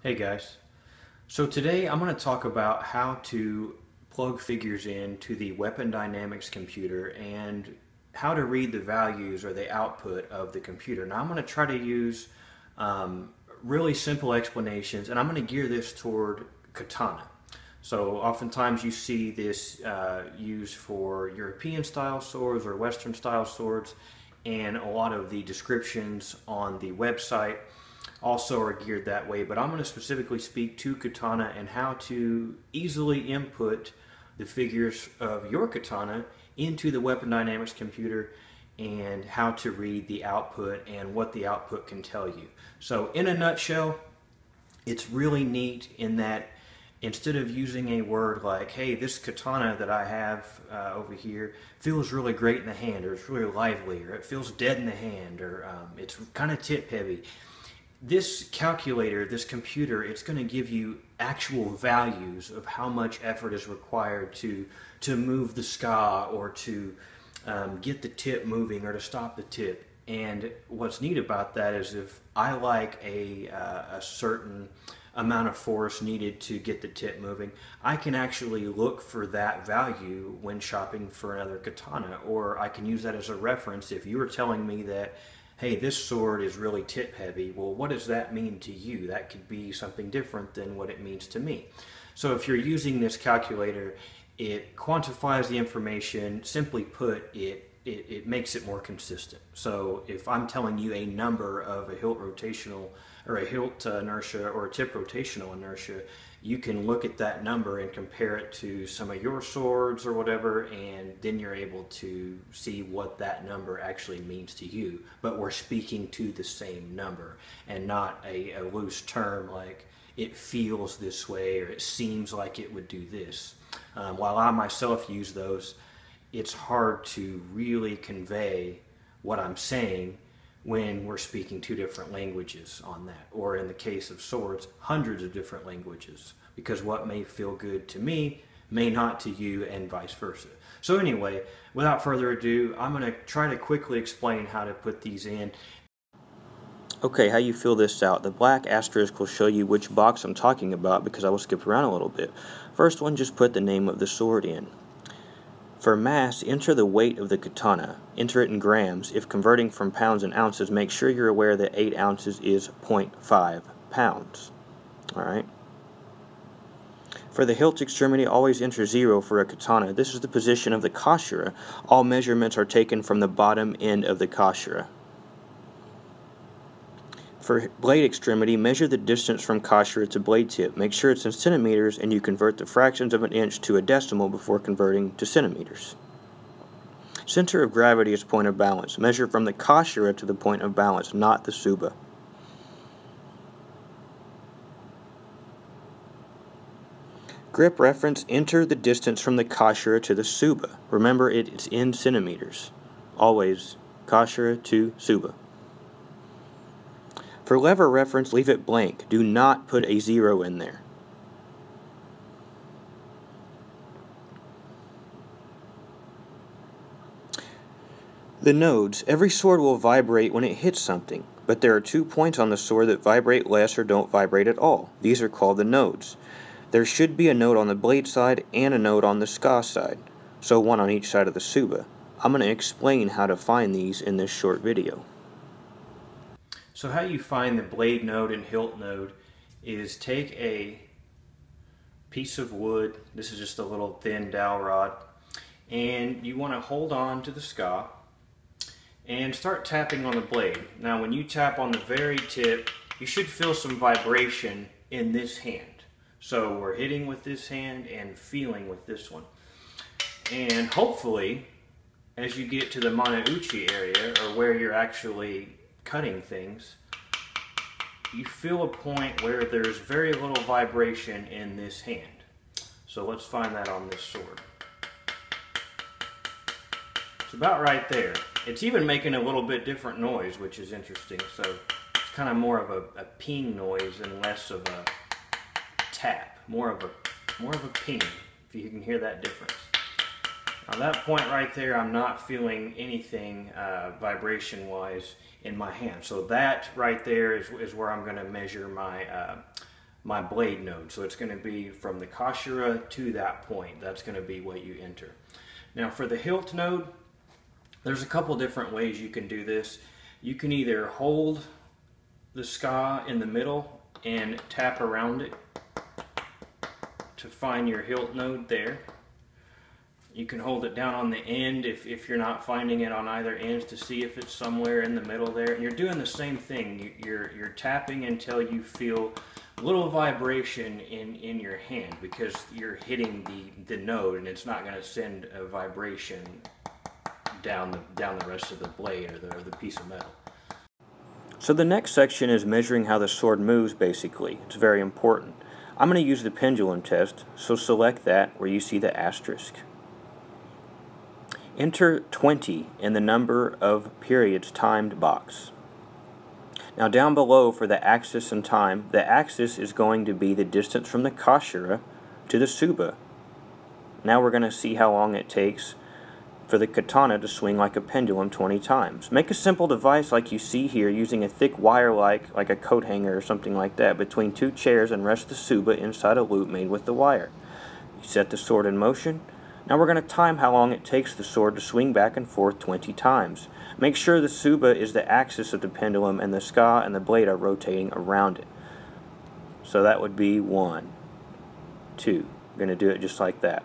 Hey guys, so today I'm going to talk about how to plug figures into the Weapon Dynamics computer and how to read the values or the output of the computer. Now I'm going to try to use really simple explanations, and I'm going to gear this toward Katana. So oftentimes you see this used for European style swords or Western style swords, and a lot of the descriptions on the website also are geared that way. But I'm going to specifically speak to Katana and how to easily input the figures of your Katana into the Weapon Dynamics computer and how to read the output and what the output can tell you. So in a nutshell, it's really neat in that instead of using a word like, hey, this katana that I have over here feels really great in the hand, or it's really lively, or it feels dead in the hand, or it's kind of tip heavy, this calculator, this computer, it's going to give you actual values of how much effort is required to move the ska, or to get the tip moving, or to stop the tip. And what's neat about that is if I like a certain amount of force needed to get the tip moving, I can actually look for that value when shopping for another katana, or I can use that as a reference. If you were telling me that, hey, this sword is really tip heavy, well, what does that mean to you? That could be something different than what it means to me. So if you're using this calculator, it quantifies the information. Simply put, it makes it more consistent. So if I'm telling you a number of a hilt rotational or a hilt inertia or a tip rotational inertia, you can look at that number and compare it to some of your swords or whatever, and then you're able to see what that number actually means to you. But we're speaking to the same number and not a loose term like it feels this way or it seems like it would do this. While I myself use those, it's hard to really convey what I'm saying when we're speaking two different languages on that, or in the case of swords, hundreds of different languages, because what may feel good to me may not to you, and vice versa. So anyway, without further ado, I'm going to try to quickly explain how to put these in. Okay, how you fill this out. The black asterisk will show you which box I'm talking about, because I will skip around a little bit. First one, just put the name of the sword in. For mass, enter the weight of the katana. Enter it in grams. If converting from pounds and ounces, make sure you're aware that 8 ounces is 0.5 pounds. Alright. For the hilt extremity, always enter 0 for a katana. This is the position of the kashira. All measurements are taken from the bottom end of the kashira. For blade extremity, measure the distance from kashira to blade tip. Make sure it's in centimeters, and you convert the fractions of an inch to a decimal before converting to centimeters. Center of gravity is point of balance. Measure from the kashira to the point of balance, not the tsuba. Grip reference, enter the distance from the kashira to the tsuba. Remember, it's in centimeters. Always kashira to tsuba. For lever reference, leave it blank. Do not put a 0 in there. The nodes. Every sword will vibrate when it hits something, but there are 2 points on the sword that vibrate less or don't vibrate at all. These are called the nodes. There should be a node on the blade side and a node on the ska side, so one on each side of the tsuba. I'm going to explain how to find these in this short video. So how you find the blade node and hilt node is take a piece of wood, this is just a little thin dowel rod, and you want to hold on to the ska and start tapping on the blade. Now when you tap on the very tip, you should feel some vibration in this hand. So we're hitting with this hand and feeling with this one. And hopefully, as you get to the Manauchi area, or where you're actually cutting things, you feel a point where there's very little vibration in this hand. So let's find that on this sword. It's about right there. It's even making a little bit different noise, which is interesting. So it's kind of more of a ping noise and less of a tap. More of a ping, if you can hear that difference. On that point right there, I'm not feeling anything vibration-wise in my hand. So that right there is where I'm going to measure my my blade node. So it's going to be from the Kashira to that point. That's going to be what you enter. Now for the hilt node, there's a couple different ways you can do this. You can either hold the ska in the middle and tap around it to find your hilt node there. You can hold it down on the end if you're not finding it on either ends to see if it's somewhere in the middle there. And you're doing the same thing. You're tapping until you feel a little vibration in your hand, because you're hitting the node and it's not going to send a vibration down the rest of the blade or the piece of metal. So the next section is measuring how the sword moves, basically. It's very important. I'm going to use the pendulum test, so select that where you see the asterisk. Enter 20 in the number of periods timed box. Now down below for the axis and time, the axis is going to be the distance from the Kashira to the Tsuba. Now we're going to see how long it takes for the katana to swing like a pendulum 20 times. Make a simple device like you see here using a thick wire like a coat hanger or something like that between two chairs, and rest the Tsuba inside a loop made with the wire. You set the sword in motion. Now we're going to time how long it takes the sword to swing back and forth 20 times. Make sure the Tsuba is the axis of the pendulum and the ska and the blade are rotating around it. So that would be 1, 2. We're going to do it just like that.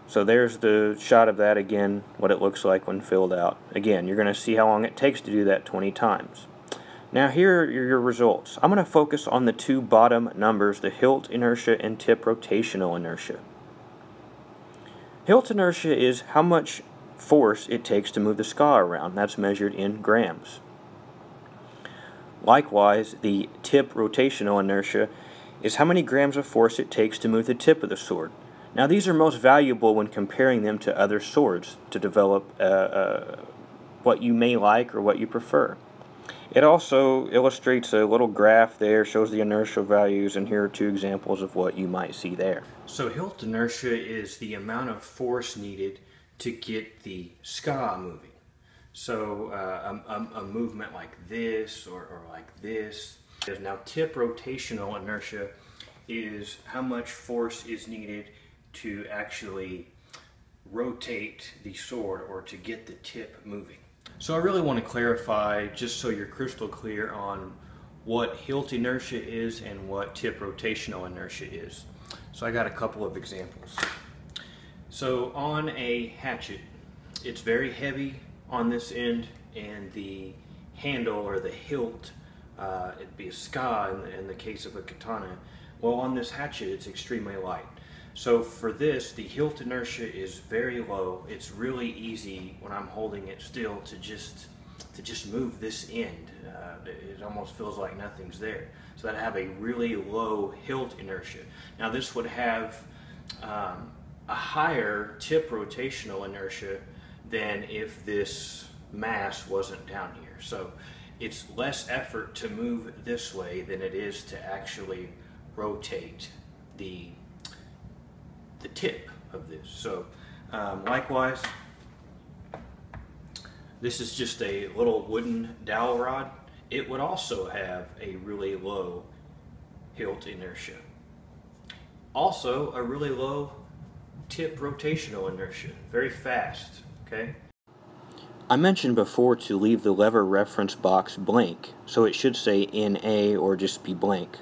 So there's the shot of that again, what it looks like when filled out. Again, you're going to see how long it takes to do that 20 times. Now here are your results. I'm going to focus on the two bottom numbers, the hilt inertia and tip rotational inertia. Hilt inertia is how much force it takes to move the ska around. That's measured in grams. Likewise, the tip rotational inertia is how many grams of force it takes to move the tip of the sword. Now these are most valuable when comparing them to other swords to develop what you may like or what you prefer. It also illustrates a little graph there, shows the inertial values, and here are two examples of what you might see there. So hilt inertia is the amount of force needed to get the ska moving. So a movement like this or like this. Now tip rotational inertia is how much force is needed to actually rotate the sword or to get the tip moving. So I really want to clarify, just so you're crystal clear on what hilt inertia is and what tip rotational inertia is. So I got a couple of examples. So on a hatchet, it's very heavy on this end, and the handle or the hilt, it'd be a ska in the case of a katana. Well, on this hatchet, it's extremely light. So for this, the hilt inertia is very low. It's really easy when I'm holding it still to just move this end. It almost feels like nothing's there. So I'd have a really low hilt inertia. Now this would have a higher tip rotational inertia than if this mass wasn't down here. So it's less effort to move this way than it is to actually rotate the tip of this. So likewise, this is just a little wooden dowel rod. It would also have a really low hilt inertia. Also a really low tip rotational inertia, very fast, okay? I mentioned before to leave the lever reference box blank, so it should say NA or just be blank.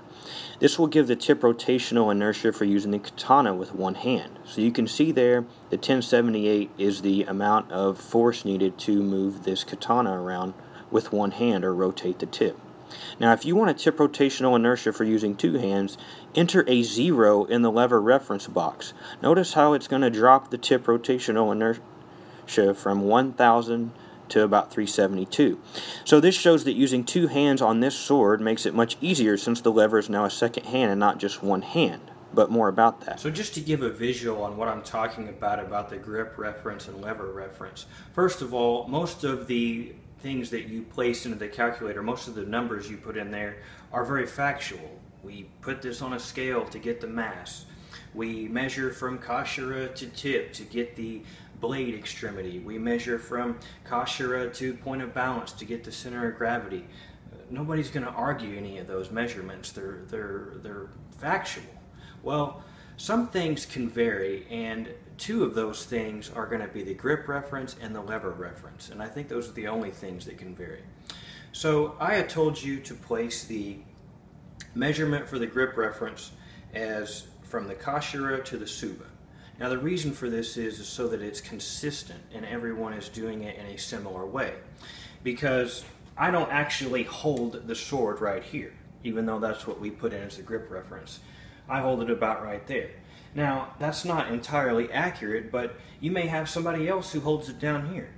This will give the tip rotational inertia for using the katana with one hand. So you can see there the 1078 is the amount of force needed to move this katana around with one hand or rotate the tip. Now if you want a tip rotational inertia for using two hands, enter a 0 in the lever reference box. Notice how it's going to drop the tip rotational inertia from 1000 to about 372. So this shows that using two hands on this sword makes it much easier, since the lever is now a second hand and not just one hand. But more about that. So just to give a visual on what I'm talking about the grip reference and lever reference. First of all, most of the things that you place into the calculator, most of the numbers you put in there are very factual. We put this on a scale to get the mass. We measure from Kashira to tip to get the blade extremity. We measure from Kashira to point of balance to get the center of gravity. nobody's going to argue any of those measurements. They're factual. Well, some things can vary, and two of those things are going to be the grip reference and the lever reference, and I think those are the only things that can vary. So I had told you to place the measurement for the grip reference as from the kashira to the suba. Now the reason for this is so that it's consistent and everyone is doing it in a similar way. Because I don't actually hold the sword right here, even though that's what we put in as the grip reference. I hold it about right there. Now that's not entirely accurate, but you may have somebody else who holds it down here.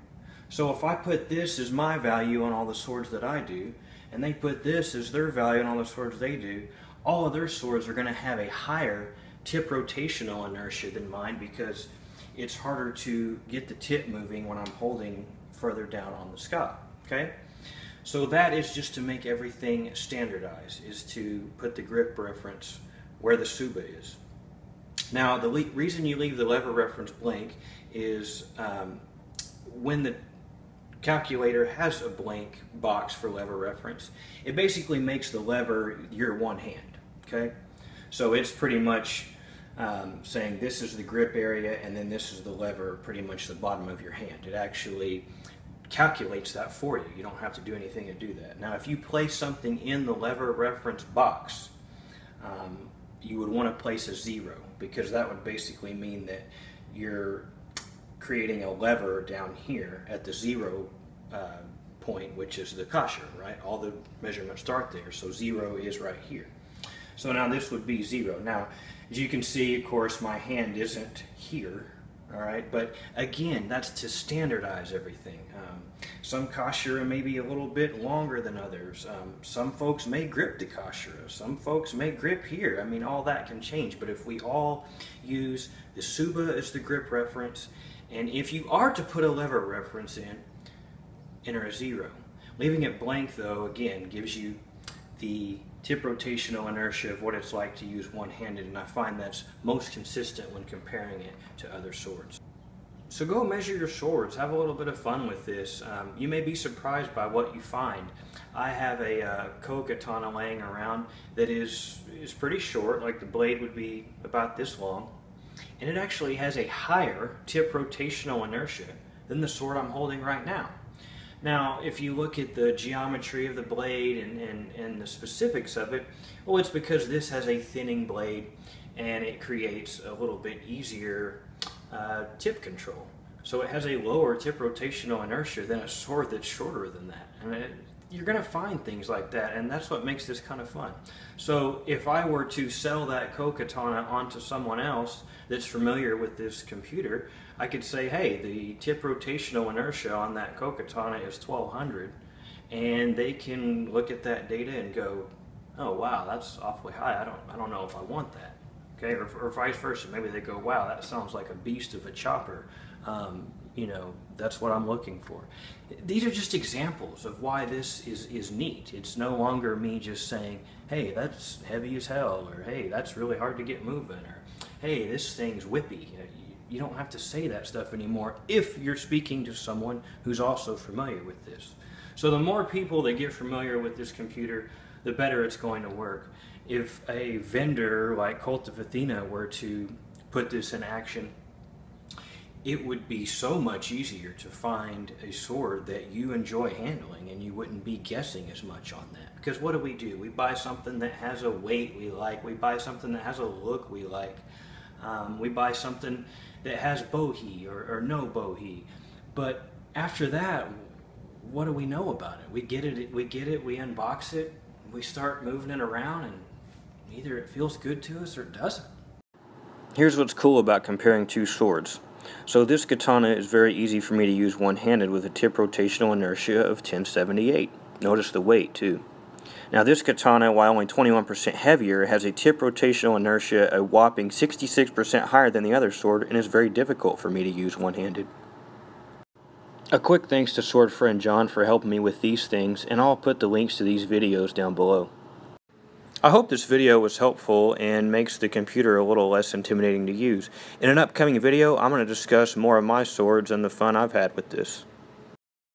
So if I put this as my value on all the swords that I do, and they put this as their value on all the swords they do, all of their swords are going to have a higher tip rotational inertia than mine, because it's harder to get the tip moving when I'm holding further down on the sky. Okay? So that is just to make everything standardized, is to put the grip reference where the suba is. Now the reason you leave the lever reference blank is when the calculator has a blank box for lever reference, it basically makes the lever your one hand. Okay? So it's pretty much saying this is the grip area and then this is the lever, pretty much the bottom of your hand. It actually calculates that for you. You don't have to do anything to do that. Now if you place something in the lever reference box, you would want to place a 0, because that would basically mean that you're creating a lever down here at the 0 point, which is the kashira, right? All the measurements start there, so 0 is right here. So now this would be 0. Now, as you can see, of course, my hand isn't here, all right? But again, that's to standardize everything. Some kashira may be a little bit longer than others. Some folks may grip the kashira. Some folks may grip here. I mean, all that can change. But if we all use the suba as the grip reference, and if you are to put a lever reference in, enter a 0. Leaving it blank, though, again, gives you the tip rotational inertia of what it's like to use one-handed, and I find that's most consistent when comparing it to other swords. So go measure your swords, have a little bit of fun with this. You may be surprised by what you find. I have a katana laying around that is pretty short, like the blade would be about this long, and it actually has a higher tip rotational inertia than the sword I'm holding right now. Now, if you look at the geometry of the blade and the specifics of it, well, it's because this has a thinning blade and it creates a little bit easier tip control. So it has a lower tip rotational inertia than a sword that's shorter than that. And you're going to find things like that, and that's what makes this kind of fun. So if I were to sell that katana onto someone else that's familiar with this computer, I could say, hey, the tip rotational inertia on that katana is 1200, and they can look at that data and go, oh wow, that's awfully high. I don't know if I want that. Okay, or vice versa. Maybe they go, wow, that sounds like a beast of a chopper. You know, that's what I'm looking for. These are just examples of why this is neat. It's no longer me just saying, hey, that's heavy as hell, or hey, that's really hard to get moving, or hey, this thing's whippy. You don't have to say that stuff anymore if you're speaking to someone who's also familiar with this. So the more people that get familiar with this computer, the better it's going to work. If a vendor like Cult of Athena were to put this in action, it would be so much easier to find a sword that you enjoy handling, and you wouldn't be guessing as much on that. Because what do? We buy something that has a weight we like. We buy something that has a look we like. We buy something that has bohe or no bohe. But after that, what do we know about it? We get it, we unbox it, we start moving it around, and either it feels good to us or it doesn't. Here's what's cool about comparing two swords. So this katana is very easy for me to use one-handed with a tip rotational inertia of 1078. Notice the weight too. Now this katana, while only 21% heavier, has a tip rotational inertia a whopping 66% higher than the other sword, and is very difficult for me to use one-handed. A quick thanks to Sword Friend John for helping me with these things, and I'll put the links to these videos down below. I hope this video was helpful and makes the computer a little less intimidating to use. In an upcoming video, I'm going to discuss more of my swords and the fun I've had with this.